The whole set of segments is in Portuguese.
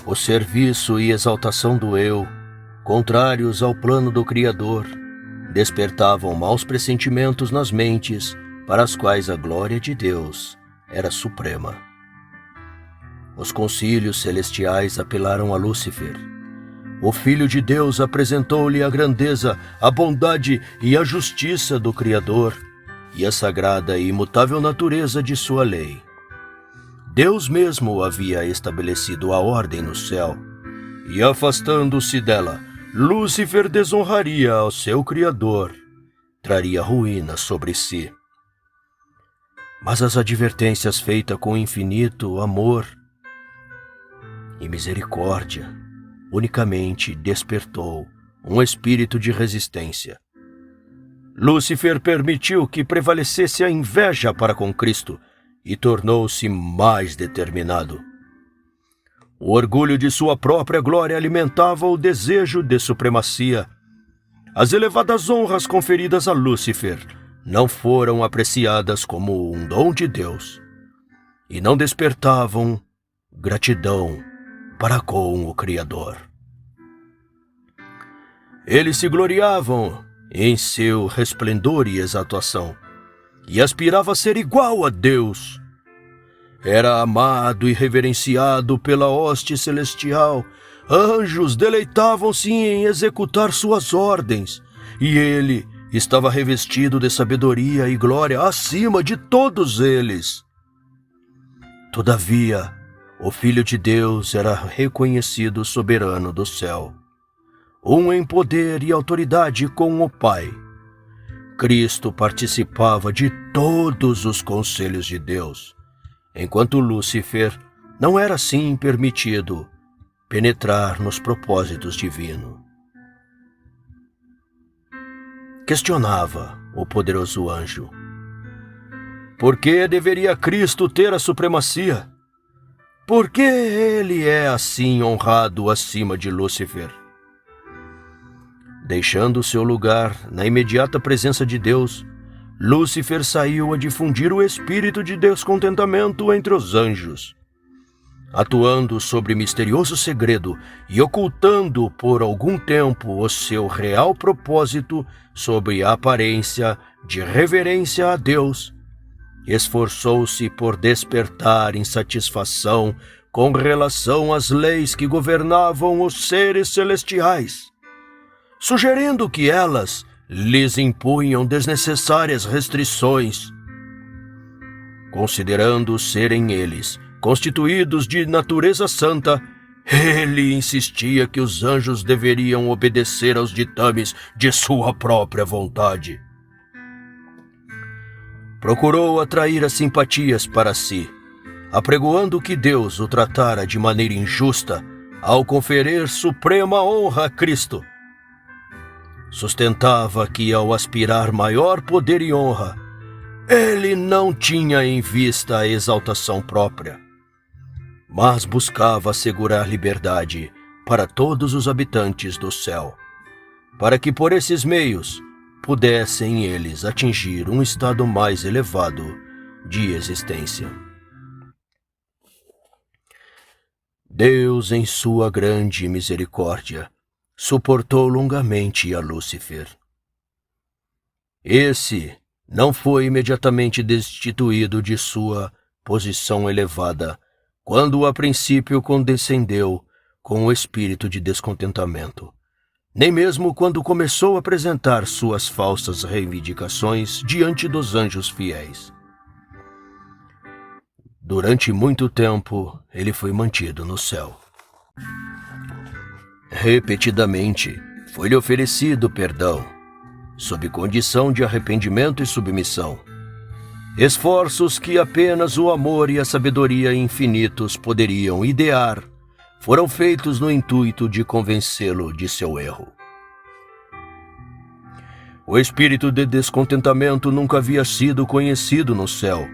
O serviço e exaltação do eu, contrários ao plano do Criador, despertavam maus pressentimentos nas mentes para as quais a glória de Deus era suprema. Os concílios celestiais apelaram a Lúcifer. O Filho de Deus apresentou-lhe a grandeza, a bondade e a justiça do Criador e a sagrada e imutável natureza de sua lei. Deus mesmo havia estabelecido a ordem no céu, e afastando-se dela, Lúcifer desonraria ao seu Criador, traria ruína sobre si. Mas as advertências feitas com infinito amor e misericórdia unicamente despertou um espírito de resistência. Lúcifer permitiu que prevalecesse a inveja para com Cristo e tornou-se mais determinado. O orgulho de sua própria glória alimentava o desejo de supremacia. As elevadas honras conferidas a Lúcifer não foram apreciadas como um dom de Deus e não despertavam gratidão para com o Criador. Eles se gloriavam em seu resplendor e exaltação e aspirava a ser igual a Deus. Era amado e reverenciado pela hoste celestial. Anjos deleitavam-se em executar suas ordens, e ele estava revestido de sabedoria e glória acima de todos eles. Todavia, o Filho de Deus era reconhecido soberano do céu, um em poder e autoridade com o Pai. Cristo participava de todos os conselhos de Deus, enquanto Lúcifer não era assim permitido penetrar nos propósitos divinos. Questionava o poderoso anjo: por que deveria Cristo ter a supremacia? Por que ele é assim honrado acima de Lúcifer? Deixando seu lugar na imediata presença de Deus, Lúcifer saiu a difundir o espírito de descontentamento entre os anjos, atuando sobre misterioso segredo e ocultando por algum tempo o seu real propósito sob a aparência de reverência a Deus. Esforçou-se por despertar insatisfação com relação às leis que governavam os seres celestiais, sugerindo que elas lhes impunham desnecessárias restrições. Considerando serem eles constituídos de natureza santa, ele insistia que os anjos deveriam obedecer aos ditames de sua própria vontade. Procurou atrair as simpatias para si, apregoando que Deus o tratara de maneira injusta ao conferir suprema honra a Cristo. Sustentava que, ao aspirar maior poder e honra, ele não tinha em vista a exaltação própria, mas buscava assegurar liberdade para todos os habitantes do céu, para que por esses meios pudessem eles atingir um estado mais elevado de existência. Deus, em sua grande misericórdia, suportou longamente a Lúcifer. Esse não foi imediatamente destituído de sua posição elevada, quando a princípio condescendeu com o espírito de descontentamento, nem mesmo quando começou a apresentar suas falsas reivindicações diante dos anjos fiéis. Durante muito tempo, ele foi mantido no céu. Repetidamente, foi-lhe oferecido perdão, sob condição de arrependimento e submissão. Esforços que apenas o amor e a sabedoria infinitos poderiam idear, foram feitos no intuito de convencê-lo de seu erro. O espírito de descontentamento nunca havia sido conhecido no céu.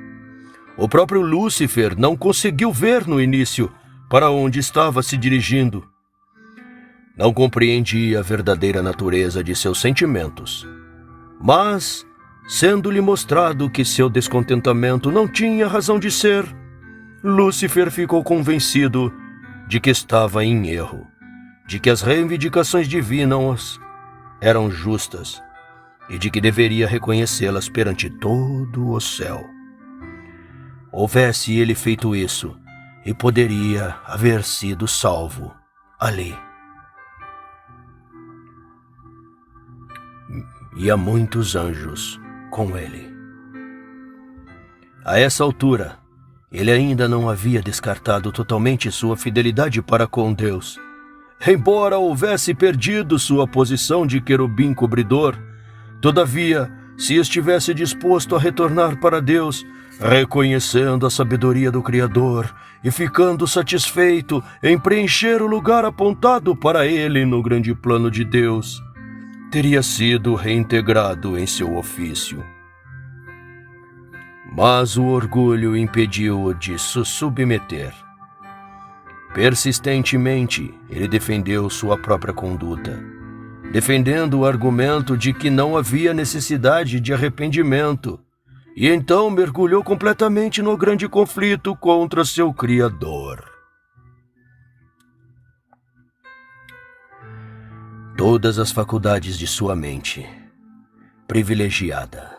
O próprio Lúcifer não conseguiu ver no início para onde estava se dirigindo. Não compreendia a verdadeira natureza de seus sentimentos, mas, sendo-lhe mostrado que seu descontentamento não tinha razão de ser, Lúcifer ficou convencido de que estava em erro, de que as reivindicações divinas eram justas e de que deveria reconhecê-las perante todo o céu. Houvesse ele feito isso, e poderia haver sido salvo ali. E há muitos anjos com ele. A essa altura, ele ainda não havia descartado totalmente sua fidelidade para com Deus. Embora houvesse perdido sua posição de querubim cobridor, todavia, se estivesse disposto a retornar para Deus, reconhecendo a sabedoria do Criador e ficando satisfeito em preencher o lugar apontado para ele no grande plano de Deus, teria sido reintegrado em seu ofício. Mas o orgulho impediu-o de se submeter. Persistentemente, ele defendeu sua própria conduta, defendendo o argumento de que não havia necessidade de arrependimento, e então mergulhou completamente no grande conflito contra seu Criador. Todas as faculdades de sua mente, privilegiada,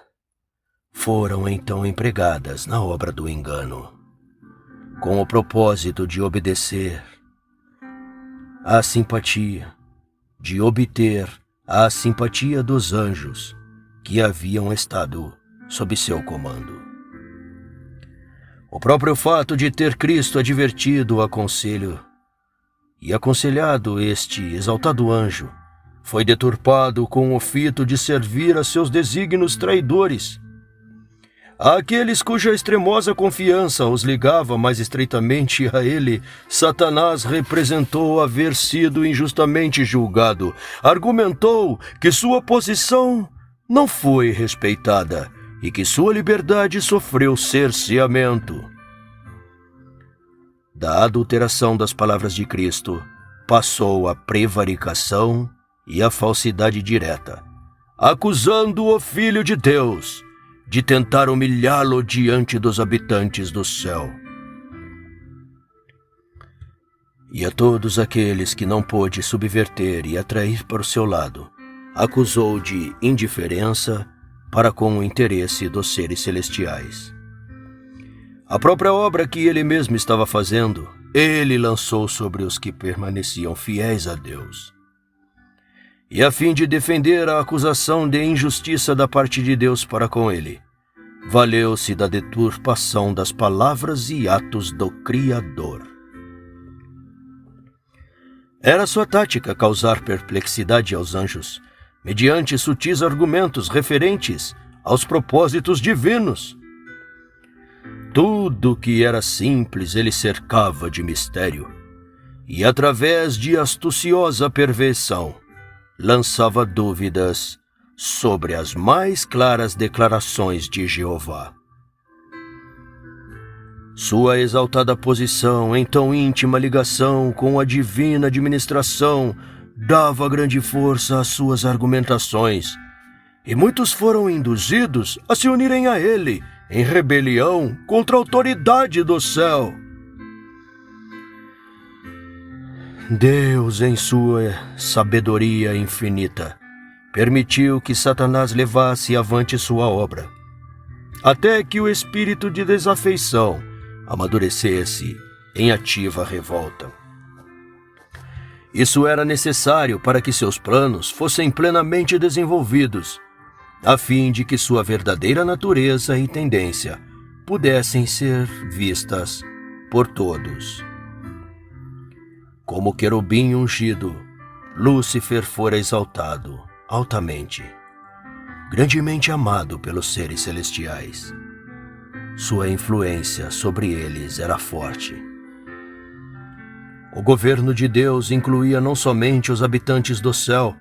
foram então empregadas na obra do engano, com o propósito de obedecer à simpatia, de obter a simpatia dos anjos que haviam estado sob seu comando. O próprio fato de ter Cristo advertido o aconselho e aconselhado este exaltado anjo foi deturpado com o fito de servir a seus desígnios traidores. Àqueles cuja extremosa confiança os ligava mais estreitamente a ele, Satanás representou haver sido injustamente julgado, argumentou que sua posição não foi respeitada e que sua liberdade sofreu cerceamento. Da adulteração das palavras de Cristo, passou a prevaricação e a falsidade direta, acusando o Filho de Deus de tentar humilhá-lo diante dos habitantes do céu. E a todos aqueles que não pôde subverter e atrair para o seu lado, acusou de indiferença para com o interesse dos seres celestiais. A própria obra que ele mesmo estava fazendo, ele lançou sobre os que permaneciam fiéis a Deus. E a fim de defender a acusação de injustiça da parte de Deus para com ele, valeu-se da deturpação das palavras e atos do Criador. Era sua tática causar perplexidade aos anjos, mediante sutis argumentos referentes aos propósitos divinos. Tudo que era simples ele cercava de mistério, e através de astuciosa perversão, lançava dúvidas sobre as mais claras declarações de Jeová. Sua exaltada posição em tão íntima ligação com a divina administração dava grande força às suas argumentações, e muitos foram induzidos a se unirem a ele em rebelião contra a autoridade do céu. Deus, em sua sabedoria infinita, permitiu que Satanás levasse avante sua obra, até que o espírito de desafeição amadurecesse em ativa revolta. Isso era necessário para que seus planos fossem plenamente desenvolvidos, a fim de que sua verdadeira natureza e tendência pudessem ser vistas por todos. Como querubim ungido, Lúcifer fora exaltado altamente, grandemente amado pelos seres celestiais. Sua influência sobre eles era forte. O governo de Deus incluía não somente os habitantes do céu,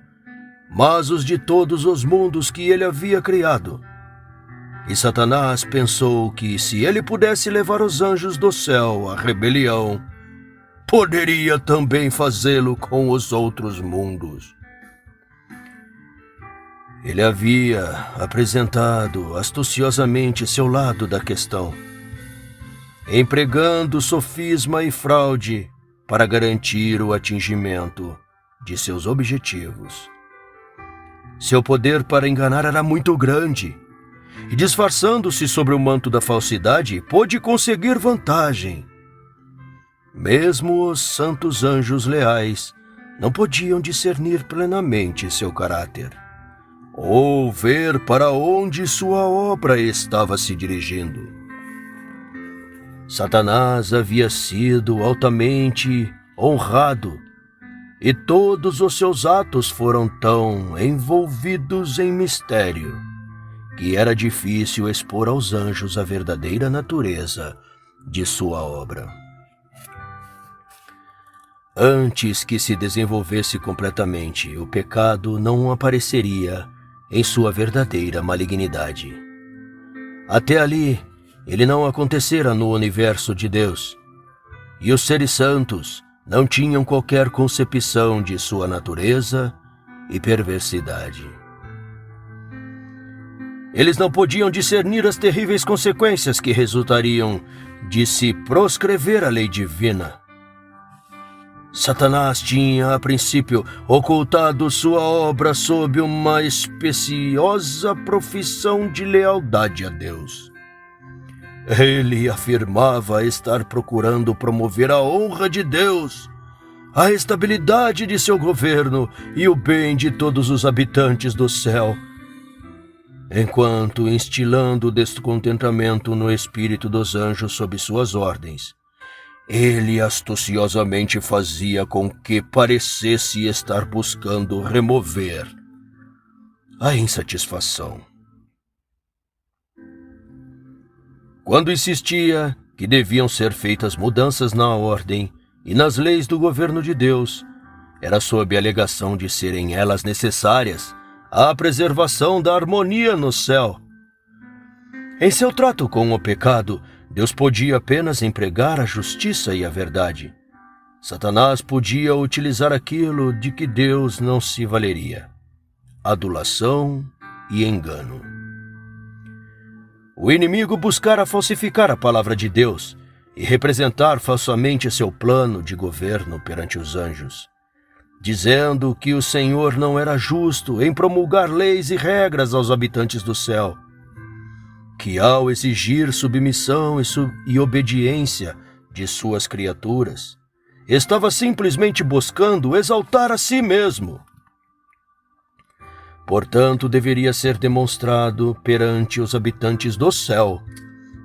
mas os de todos os mundos que ele havia criado. E Satanás pensou que, se ele pudesse levar os anjos do céu à rebelião, poderia também fazê-lo com os outros mundos. Ele havia apresentado astuciosamente seu lado da questão, empregando sofisma e fraude para garantir o atingimento de seus objetivos. Seu poder para enganar era muito grande, e disfarçando-se sobre o manto da falsidade, pôde conseguir vantagem. Mesmo os santos anjos leais não podiam discernir plenamente seu caráter, ou ver para onde sua obra estava se dirigindo. Satanás havia sido altamente honrado, e todos os seus atos foram tão envolvidos em mistério que era difícil expor aos anjos a verdadeira natureza de sua obra. Antes que se desenvolvesse completamente, o pecado não apareceria em sua verdadeira malignidade. Até ali, ele não acontecera no universo de Deus, e os seres santos não tinham qualquer concepção de sua natureza e perversidade. Eles não podiam discernir as terríveis consequências que resultariam de se proscrever a lei divina. Satanás tinha, a princípio, ocultado sua obra sob uma especiosa profissão de lealdade a Deus. Ele afirmava estar procurando promover a honra de Deus, a estabilidade de seu governo e o bem de todos os habitantes do céu, enquanto instilando descontentamento no espírito dos anjos sob suas ordens. Ele astuciosamente fazia com que parecesse estar buscando remover a insatisfação. Quando insistia que deviam ser feitas mudanças na ordem e nas leis do governo de Deus, era sob a alegação de serem elas necessárias à preservação da harmonia no céu. Em seu trato com o pecado, Deus podia apenas empregar a justiça e a verdade. Satanás podia utilizar aquilo de que Deus não se valeria: adulação e engano. O inimigo buscara falsificar a palavra de Deus e representar falsamente seu plano de governo perante os anjos, dizendo que o Senhor não era justo em promulgar leis e regras aos habitantes do céu, que ao exigir submissão e obediência de suas criaturas, estava simplesmente buscando exaltar a si mesmo. Portanto, deveria ser demonstrado perante os habitantes do céu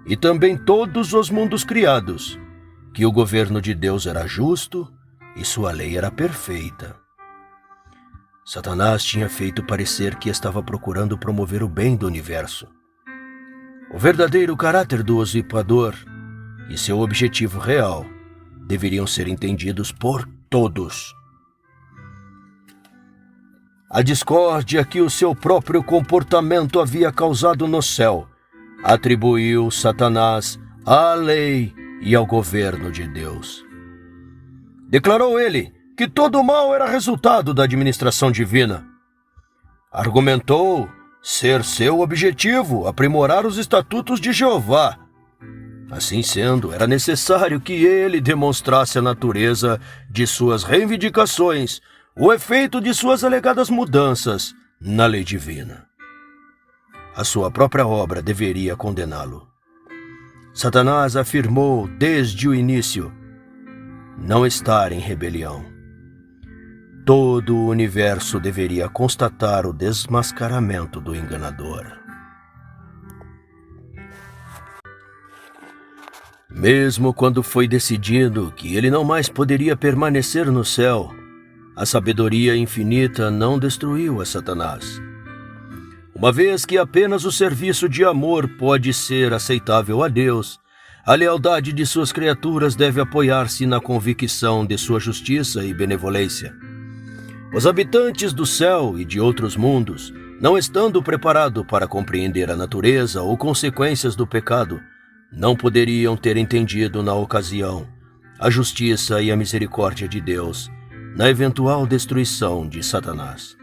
e também todos os mundos criados que o governo de Deus era justo e sua lei era perfeita. Satanás tinha feito parecer que estava procurando promover o bem do universo. O verdadeiro caráter do usurpador e seu objetivo real deveriam ser entendidos por todos. A discórdia que o seu próprio comportamento havia causado no céu atribuiu Satanás à lei e ao governo de Deus. Declarou ele que todo o mal era resultado da administração divina. Argumentou ser seu objetivo aprimorar os estatutos de Jeová. Assim sendo, era necessário que ele demonstrasse a natureza de suas reivindicações, o efeito de suas alegadas mudanças na lei divina. A sua própria obra deveria condená-lo. Satanás afirmou desde o início não estar em rebelião. Todo o universo deveria constatar o desmascaramento do enganador. Mesmo quando foi decidido que ele não mais poderia permanecer no céu, a sabedoria infinita não destruiu a Satanás. Uma vez que apenas o serviço de amor pode ser aceitável a Deus, a lealdade de suas criaturas deve apoiar-se na convicção de sua justiça e benevolência. Os habitantes do céu e de outros mundos, não estando preparados para compreender a natureza ou consequências do pecado, não poderiam ter entendido na ocasião a justiça e a misericórdia de Deus na eventual destruição de Satanás.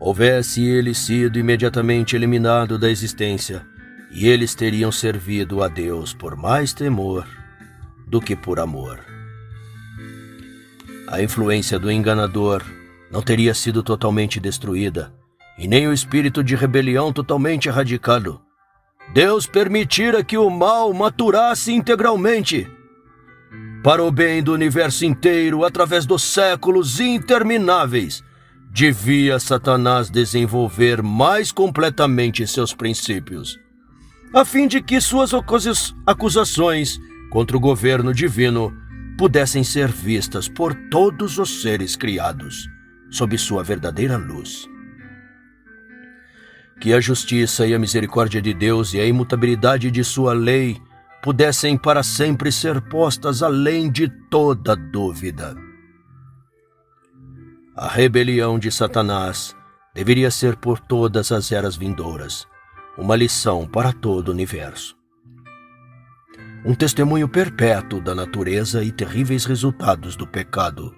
Houvesse ele sido imediatamente eliminado da existência, e eles teriam servido a Deus por mais temor, do que por amor. A influência do enganador não teria sido totalmente destruída, e nem o espírito de rebelião totalmente erradicado. Deus permitira que o mal maturasse integralmente. Para o bem do universo inteiro, através dos séculos intermináveis, devia Satanás desenvolver mais completamente seus princípios, a fim de que suas acusações contra o governo divino pudessem ser vistas por todos os seres criados sob sua verdadeira luz. Que a justiça e a misericórdia de Deus e a imutabilidade de sua lei pudessem para sempre ser postas além de toda dúvida. A rebelião de Satanás deveria ser por todas as eras vindouras uma lição para todo o universo. Um testemunho perpétuo da natureza e terríveis resultados do pecado.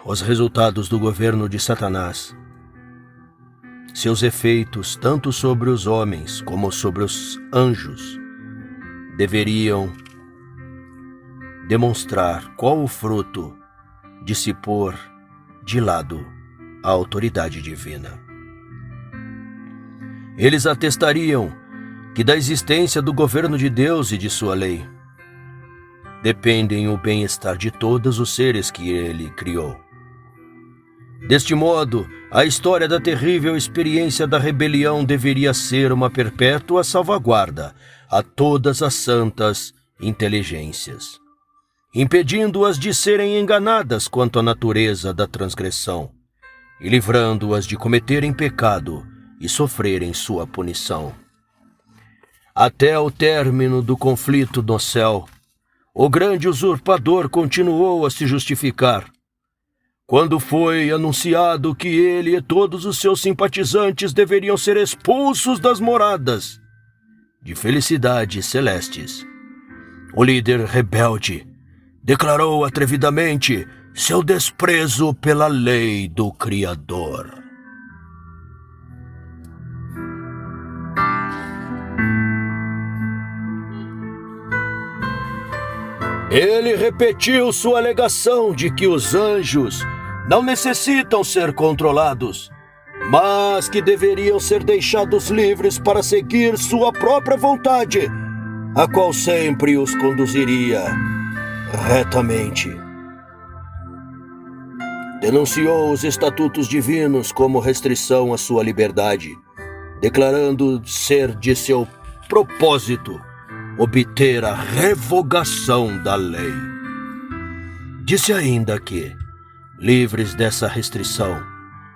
Os resultados do governo de Satanás, seus efeitos tanto sobre os homens como sobre os anjos, deveriam demonstrar qual o fruto de se pôr de lado a autoridade divina. Eles atestariam que da existência do governo de Deus e de sua lei dependem o bem-estar de todos os seres que ele criou. Deste modo, a história da terrível experiência da rebelião deveria ser uma perpétua salvaguarda a todas as santas inteligências, impedindo-as de serem enganadas quanto à natureza da transgressão e livrando-as de cometerem pecado e sofrerem sua punição. Até o término do conflito no céu, o grande usurpador continuou a se justificar. Quando foi anunciado que ele e todos os seus simpatizantes deveriam ser expulsos das moradas de felicidades celestes, o líder rebelde declarou atrevidamente seu desprezo pela lei do Criador. Ele repetiu sua alegação de que os anjos não necessitam ser controlados, mas que deveriam ser deixados livres para seguir sua própria vontade, a qual sempre os conduziria retamente. Denunciou os estatutos divinos como restrição à sua liberdade, declarando ser de seu propósito obter a revogação da lei. Disse ainda que, livres dessa restrição,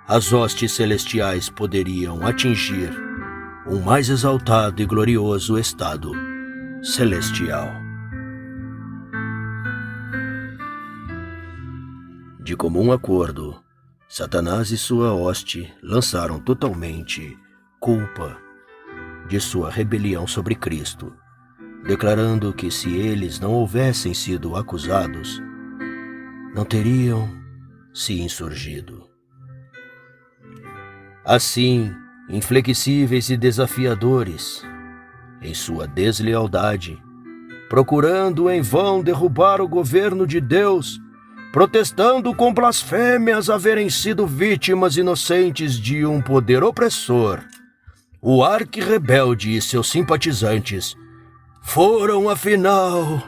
as hostes celestiais poderiam atingir um mais exaltado e glorioso estado celestial. De comum acordo, Satanás e sua hoste lançaram totalmente culpa de sua rebelião sobre Cristo, declarando que se eles não houvessem sido acusados, não teriam se insurgido. Assim, inflexíveis e desafiadores, em sua deslealdade, procurando em vão derrubar o governo de Deus, protestando com blasfêmias haverem sido vítimas inocentes de um poder opressor, o arqui-rebelde e seus simpatizantes foram, afinal,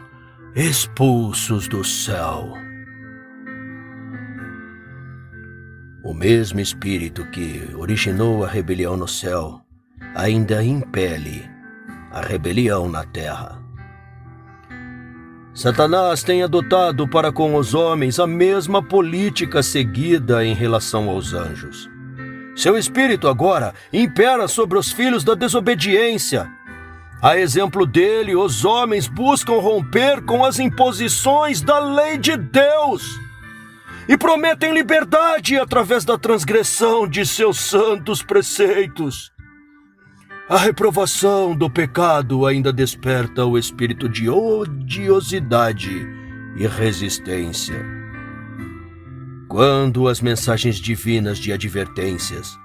expulsos do céu. O mesmo espírito que originou a rebelião no céu ainda impele a rebelião na terra. Satanás tem adotado para com os homens a mesma política seguida em relação aos anjos. Seu espírito agora impera sobre os filhos da desobediência. A exemplo dele, os homens buscam romper com as imposições da lei de Deus e prometem liberdade através da transgressão de seus santos preceitos. A reprovação do pecado ainda desperta o espírito de odiosidade e resistência. Quando as mensagens divinas de advertências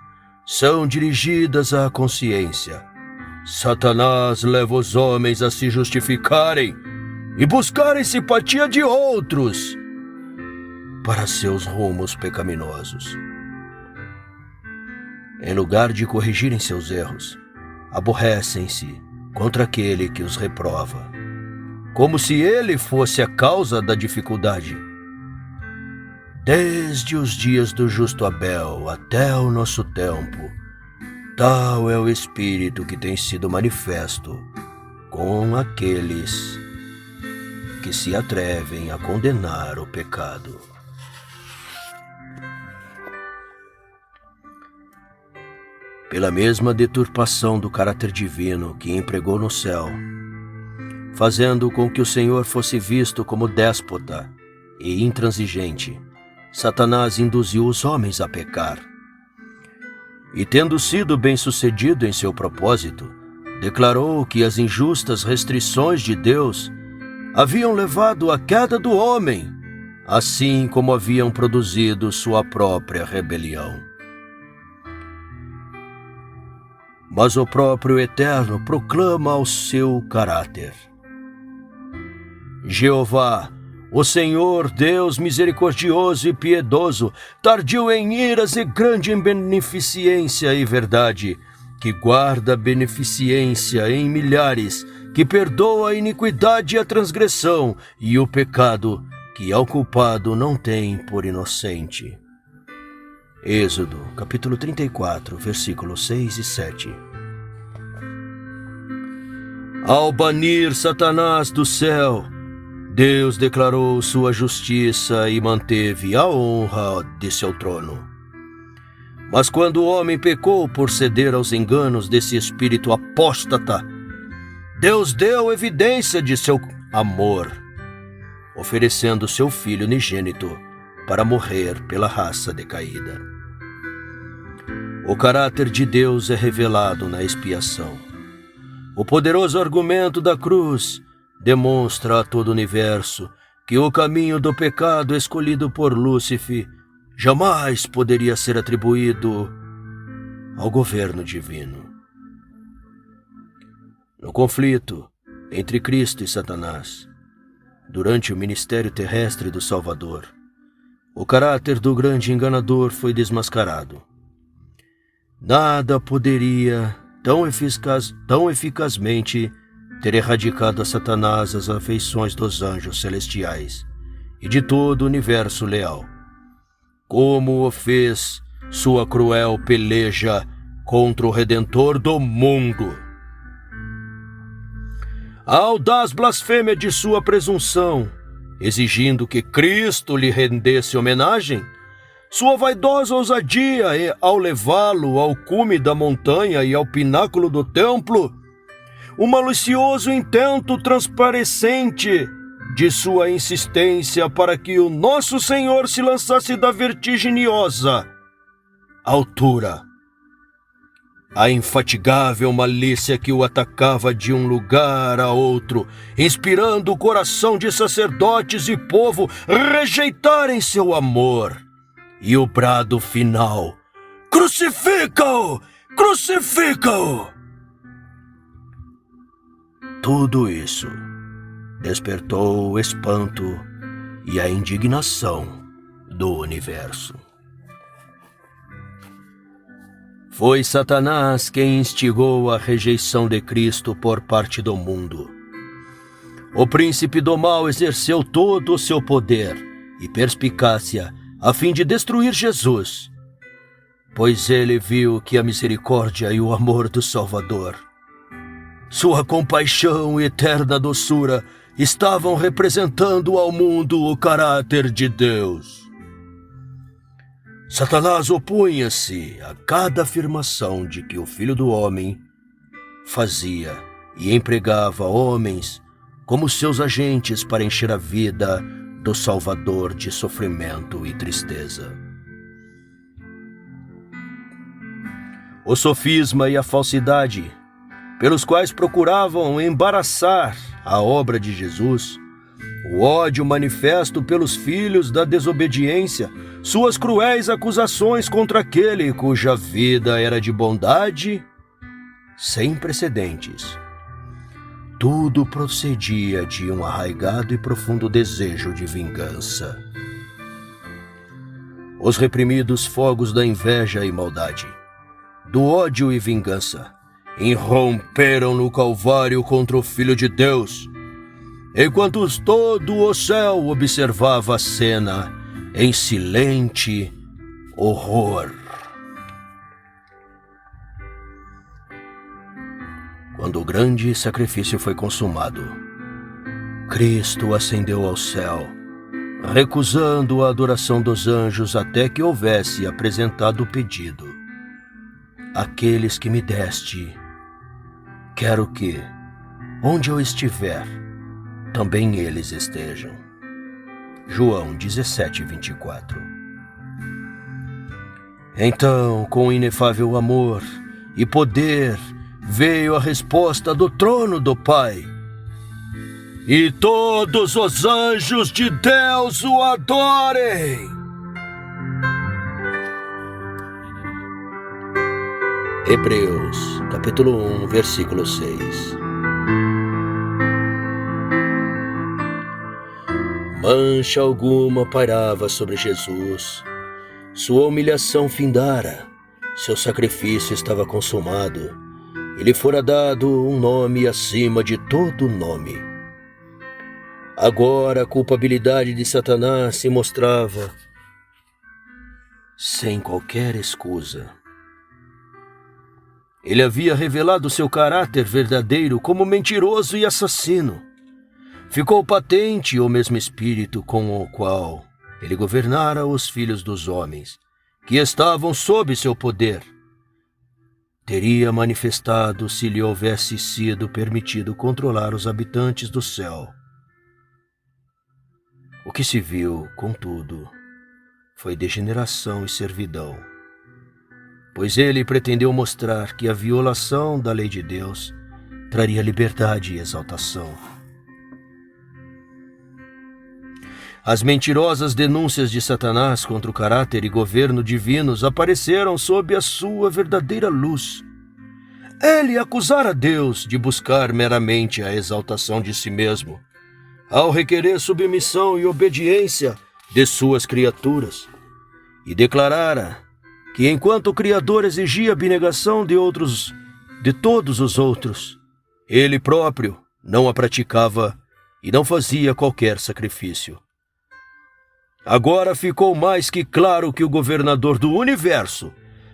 são dirigidas à consciência, Satanás leva os homens a se justificarem e buscarem simpatia de outros para seus rumos pecaminosos. Em lugar de corrigirem seus erros, aborrecem-se contra aquele que os reprova, como se ele fosse a causa da dificuldade. Desde os dias do justo Abel até o nosso tempo, tal é o Espírito que tem sido manifesto com aqueles que se atrevem a condenar o pecado. Pela mesma deturpação do caráter divino que empregou no céu, fazendo com que o Senhor fosse visto como déspota e intransigente, Satanás induziu os homens a pecar. E tendo sido bem-sucedido em seu propósito, declarou que as injustas restrições de Deus haviam levado à queda do homem, assim como haviam produzido sua própria rebelião. Mas o próprio Eterno proclama o seu caráter. Jeová, o Senhor, Deus misericordioso e piedoso, tardio em iras e grande em beneficência e verdade, que guarda beneficência em milhares, que perdoa a iniquidade e a transgressão e o pecado, que ao culpado não tem por inocente. Êxodo, capítulo 34, versículos 6 e 7. Ao banir Satanás do céu, Deus declarou sua justiça e manteve a honra de seu trono. Mas quando o homem pecou por ceder aos enganos desse espírito apóstata, Deus deu evidência de seu amor, oferecendo seu Filho unigênito para morrer pela raça decaída. O caráter de Deus é revelado na expiação. O poderoso argumento da cruz demonstra a todo o universo que o caminho do pecado escolhido por Lúcifer jamais poderia ser atribuído ao governo divino. No conflito entre Cristo e Satanás, durante o ministério terrestre do Salvador, o caráter do grande enganador foi desmascarado. Nada poderia tão eficazmente ter erradicado a Satanás as afeições dos anjos celestiais e de todo o universo leal, como o fez sua cruel peleja contra o Redentor do mundo. A audaz blasfêmia de sua presunção, exigindo que Cristo lhe rendesse homenagem, sua vaidosa ousadia ao levá-lo ao cume da montanha e ao pináculo do templo, o malicioso intento transparecente de sua insistência para que o nosso Senhor se lançasse da vertiginiosa altura, a infatigável malícia que o atacava de um lugar a outro, inspirando o coração de sacerdotes e povo rejeitarem seu amor, e o brado final: crucifica-o! Crucifica-o! Tudo isso despertou o espanto e a indignação do universo. Foi Satanás quem instigou a rejeição de Cristo por parte do mundo. O príncipe do mal exerceu todo o seu poder e perspicácia a fim de destruir Jesus, pois ele viu que a misericórdia e o amor do Salvador, sua compaixão e eterna doçura, estavam representando ao mundo o caráter de Deus. Satanás opunha-se a cada afirmação de que o Filho do Homem fazia e empregava homens como seus agentes para encher a vida do Salvador de sofrimento e tristeza. O sofisma e a falsidade, pelos quais procuravam embaraçar a obra de Jesus, o ódio manifesto pelos filhos da desobediência, suas cruéis acusações contra aquele cuja vida era de bondade, sem precedentes. Tudo procedia de um arraigado e profundo desejo de vingança. Os reprimidos fogos da inveja e maldade, do ódio e vingança, irromperam no Calvário contra o Filho de Deus, enquanto todo o céu observava a cena em silente horror. Quando o grande sacrifício foi consumado, Cristo ascendeu ao céu, recusando a adoração dos anjos até que houvesse apresentado o pedido: aqueles que me deste, quero que, onde eu estiver, também eles estejam. João 17:24. Então, com inefável amor e poder, veio a resposta do trono do Pai. E todos os anjos de Deus o adorem. Hebreus, capítulo 1, versículo 6. Mancha alguma pairava sobre Jesus. Sua humilhação findara, seu sacrifício estava consumado. Ele fora dado um nome acima de todo nome. Agora a culpabilidade de Satanás se mostrava sem qualquer escusa. Ele havia revelado seu caráter verdadeiro como mentiroso e assassino. Ficou patente o mesmo espírito com o qual ele governara os filhos dos homens, que estavam sob seu poder. Teria manifestado se lhe houvesse sido permitido controlar os habitantes do céu. O que se viu, contudo, foi degeneração e servidão, pois ele pretendeu mostrar que a violação da lei de Deus traria liberdade e exaltação. As mentirosas denúncias de Satanás contra o caráter e governo divinos apareceram sob a sua verdadeira luz. Ele acusara Deus de buscar meramente a exaltação de si mesmo, ao requerer submissão e obediência de suas criaturas, e declarara que enquanto o Criador exigia abnegação de todos os outros, ele próprio não a praticava e não fazia qualquer sacrifício. Agora ficou mais que claro que o governador do universo,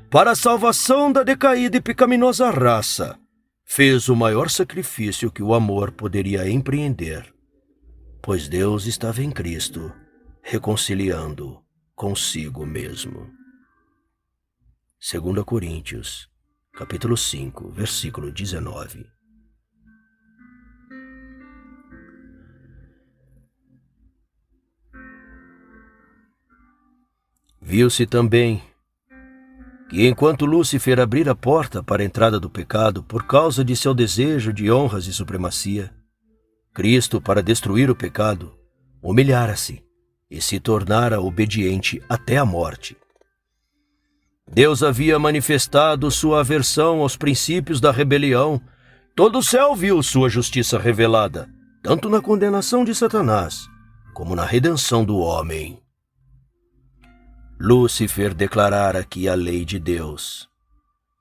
para a salvação da decaída e pecaminosa raça, fez o maior sacrifício que o amor poderia empreender, pois Deus estava em Cristo, reconciliando consigo mesmo. 2 Coríntios, capítulo 5, versículo 19. Viu-se também que enquanto Lúcifer abrira a porta para a entrada do pecado por causa de seu desejo de honras e supremacia, Cristo, para destruir o pecado, humilhara-se e se tornara obediente até a morte. Deus havia manifestado sua aversão aos princípios da rebelião. Todo o céu viu sua justiça revelada, tanto na condenação de Satanás, como na redenção do homem. Lúcifer declarara que a lei de Deus,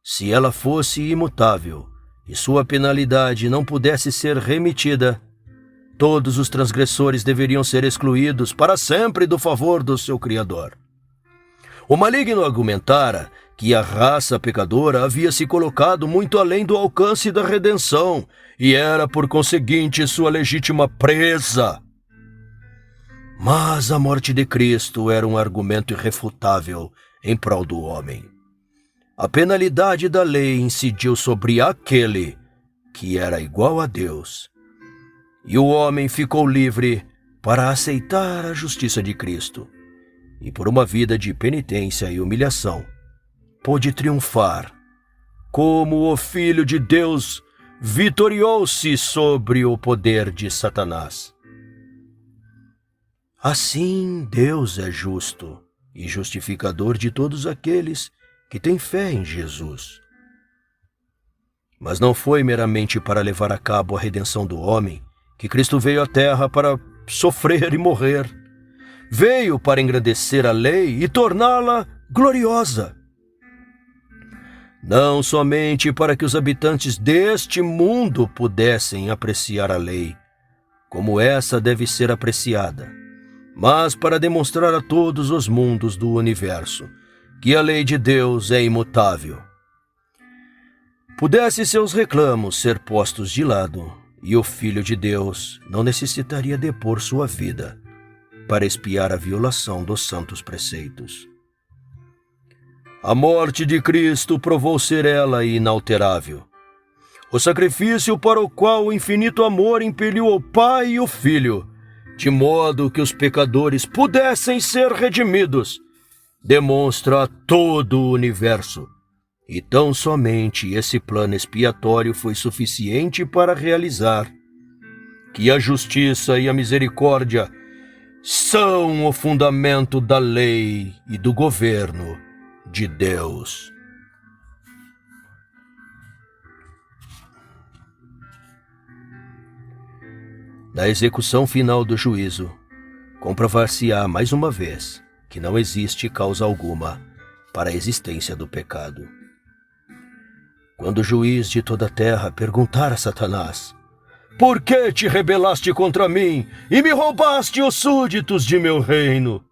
se ela fosse imutável e sua penalidade não pudesse ser remitida, todos os transgressores deveriam ser excluídos para sempre do favor do seu Criador. O maligno argumentara que a raça pecadora havia se colocado muito além do alcance da redenção e era, por conseguinte, sua legítima presa. Mas a morte de Cristo era um argumento irrefutável em prol do homem. A penalidade da lei incidiu sobre aquele que era igual a Deus, e o homem ficou livre para aceitar a justiça de Cristo, e por uma vida de penitência e humilhação, pôde triunfar, como o Filho de Deus vitoriou-se sobre o poder de Satanás. Assim, Deus é justo e justificador de todos aqueles que têm fé em Jesus. Mas não foi meramente para levar a cabo a redenção do homem que Cristo veio à terra para sofrer e morrer. Veio para engrandecer a lei e torná-la gloriosa. Não somente para que os habitantes deste mundo pudessem apreciar a lei, como essa deve ser apreciada, mas para demonstrar a todos os mundos do universo que a lei de Deus é imutável. Pudesse seus reclamos ser postos de lado, e o Filho de Deus não necessitaria depor sua vida para expiar a violação dos santos preceitos. A morte de Cristo provou ser ela inalterável, o sacrifício para o qual o infinito amor impeliu o Pai e o Filho, de modo que os pecadores pudessem ser redimidos, demonstra a todo o universo. E tão somente esse plano expiatório foi suficiente para realizar que a justiça e a misericórdia são o fundamento da lei e do governo de Deus. Na execução final do juízo, comprovar-se-á mais uma vez que não existe causa alguma para a existência do pecado. Quando o juiz de toda a terra perguntar a Satanás: "Por que te rebelaste contra mim e me roubaste os súditos de meu reino?"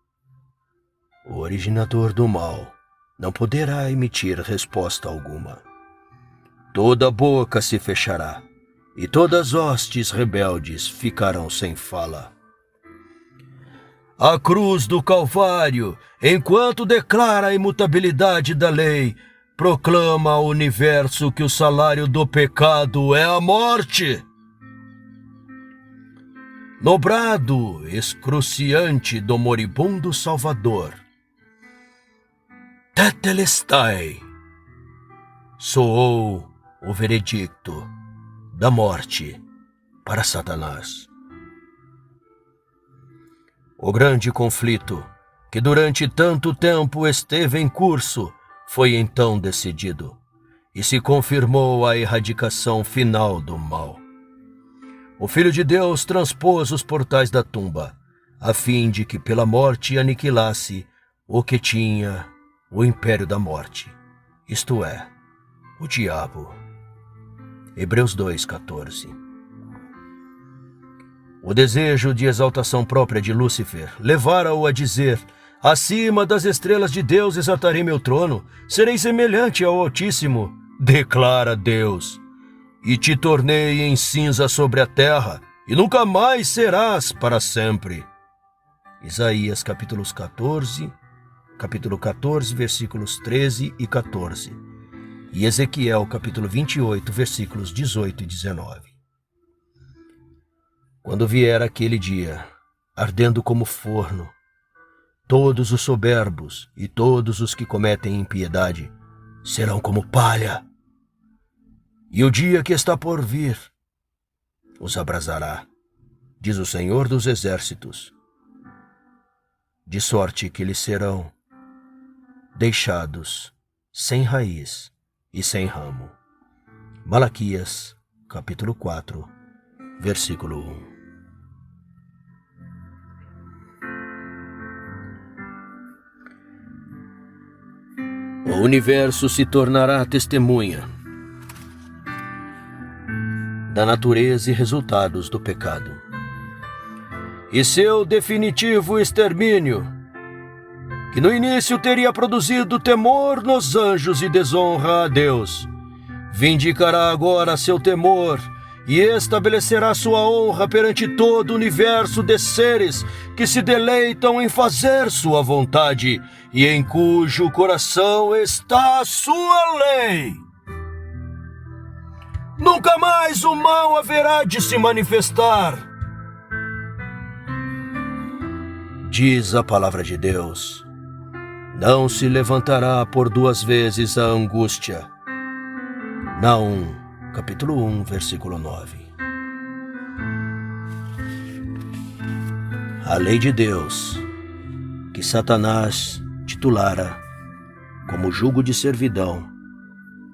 O originador do mal não poderá emitir resposta alguma. Toda boca se fechará e todas as hostes rebeldes ficarão sem fala. A cruz do Calvário, enquanto declara a imutabilidade da lei, proclama ao universo que o salário do pecado é a morte. No brado excruciante do moribundo Salvador, Tetelestai, soou o veredicto da morte para Satanás. O grande conflito, que durante tanto tempo esteve em curso, foi então decidido, e se confirmou a erradicação final do mal. O Filho de Deus transpôs os portais da tumba, a fim de que pela morte aniquilasse o que tinha o império da morte, isto é, o diabo. Hebreus 2:14. O desejo de exaltação própria de Lúcifer levara-o a dizer: "Acima das estrelas de Deus exaltarei meu trono, serei semelhante ao Altíssimo", declara Deus, "e te tornei em cinza sobre a terra, e nunca mais serás para sempre." Isaías capítulo 14, versículos 13 e 14. E Ezequiel capítulo 28, versículos 18 e 19. Quando vier aquele dia, ardendo como forno, todos os soberbos e todos os que cometem impiedade serão como palha. E o dia que está por vir os abrasará, diz o Senhor dos Exércitos, de sorte que eles serão deixados sem raiz e sem ramo. Malaquias, capítulo 4, versículo 1. O universo se tornará testemunha da natureza e resultados do pecado, e seu definitivo extermínio, que no início teria produzido temor nos anjos e desonra a Deus, vindicará agora seu temor e estabelecerá sua honra perante todo o universo de seres que se deleitam em fazer sua vontade e em cujo coração está a sua lei. Nunca mais o mal haverá de se manifestar, diz a palavra de Deus. Não se levantará por duas vezes a angústia. Naum, capítulo 1, versículo 9. A lei de Deus, que Satanás titulara como jugo de servidão,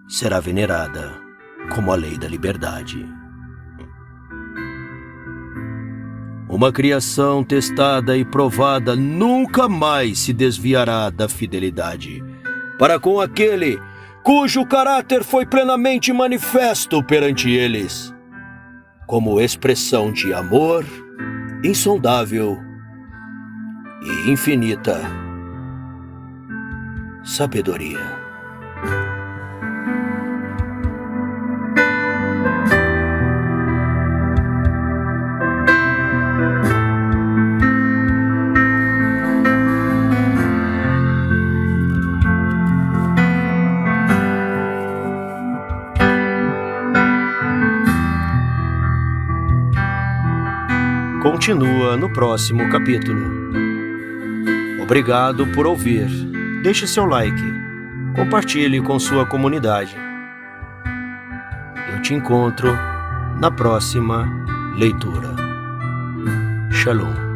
será venerada como a lei da liberdade. Uma criação testada e provada nunca mais se desviará da fidelidade para com aquele cujo caráter foi plenamente manifesto perante eles, como expressão de amor insondável e infinita sabedoria. Continua no próximo capítulo. Obrigado por ouvir. Deixe seu like. Compartilhe com sua comunidade. Eu te encontro na próxima leitura. Shalom.